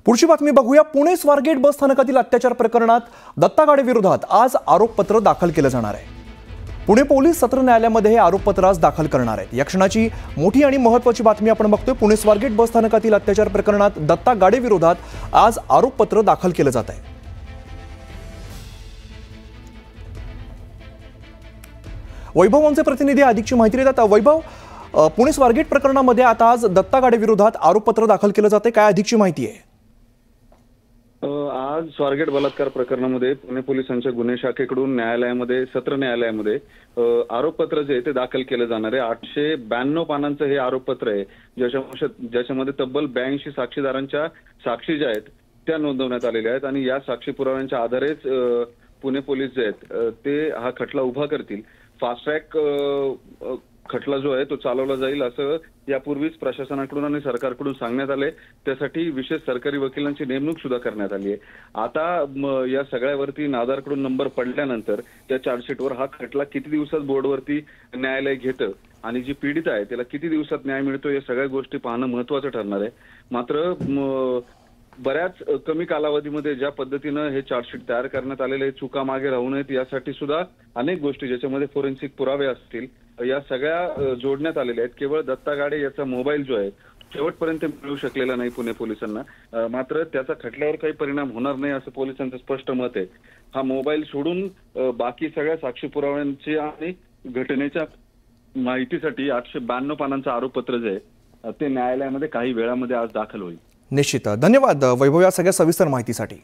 पुढची बातमी बघूया। पुणे स्वारगेट बस स्थानकातील अत्याचार प्रकरणात दत्ता गाडे विरोधात आज आरोपपत्र दाखल केलं जाणार आहे। पुणे पोलीस सत्र न्यायालयामध्ये हे आरोपपत्र आज दाखल करणार आहेत। या क्षणाची मोठी आणि महत्त्वाची बातमी आपण बघतोय। पुणे स्वारगेट बस स्थानकातील अत्याचार प्रकरणात दत्ता गाडे विरोधात आज आरोपपत्र दाखल केलं जात आहे। वैभव आमचे प्रतिनिधी अधिकची माहिती देतात। वैभव, पुणे स्वारगेट प्रकरणामध्ये आता आज दत्ता गाडे विरोधात आरोपपत्र दाखल केलं जाते, काय अधिकची माहिती आहे? आज स्वारगेट बलात्कार प्रकरणामध्ये पुणे पोलिसांच्या गुन्हे शाखेकडून न्यायालयामध्ये सत्र न्यायालयामध्ये आरोपपत्र जे आहे ते दाखल केलं जाणार आहे। 892 पानांचं हे आरोपपत्र आहे, ज्याच्यामध्ये तब्बल 82 साक्षीदारांच्या साक्षी ज्या आहेत त्या नोंदवण्यात आलेल्या आहेत आणि या साक्षी पुराव्यांच्या आधारेच पुणे पोलीस जे आहेत ते हा खटला उभा करतील। फास्ट ट्रॅक खटला जो आहे तो चालवला जाईल असं यापूर्वीच प्रशासनाकडून आणि सरकारकडून सांगण्यात आले। त्यासाठी विशेष सरकारी वकिलांची नेमणूक सुद्धा करण्यात आली आहे। आता या सगळ्यावरती नादारकडून नंबर पडल्यानंतर त्या चार्जशीटवर हा खटला किती दिवसात बोर्डवरती न्यायालय घेतं आणि जी पीडित आहे त्याला किती दिवसात न्याय मिळतो या सगळ्या गोष्टी पाहणं महत्त्वाचं ठरणार आहे। मात्र बऱ्याच कमी कालावधीमध्ये ज्या पद्धतीनं हे चार्जशीट तयार करण्यात आलेले चुका मागे राहू नयेत यासाठी सुद्धा अनेक गोष्टी ज्याच्यामध्ये फोरेन्सिक पुरावे असतील या सगळ्या जोडण्यात आलेल्या आहेत। केवळ दत्ता गाडे याचा मोबाईल जो आहे शेवटपर्यंत मिळू शकलेला नाही पुणे पोलिसांना, मात्र त्याचा खटल्यावर काही परिणाम होणार नाही असं पोलिसांचं स्पष्ट मत आहे। हा मोबाईल सोडून बाकी सगळ्या साक्षी पुराव्यांची आणि घटनेच्या माहितीसाठी 892 पानांचं आरोपपत्र जे आहे ते न्यायालयामध्ये काही वेळामध्ये आज दाखल होईल। निश्चित धन्यवाद वैभव या सगळ्या सविस्तर माहितीसाठी।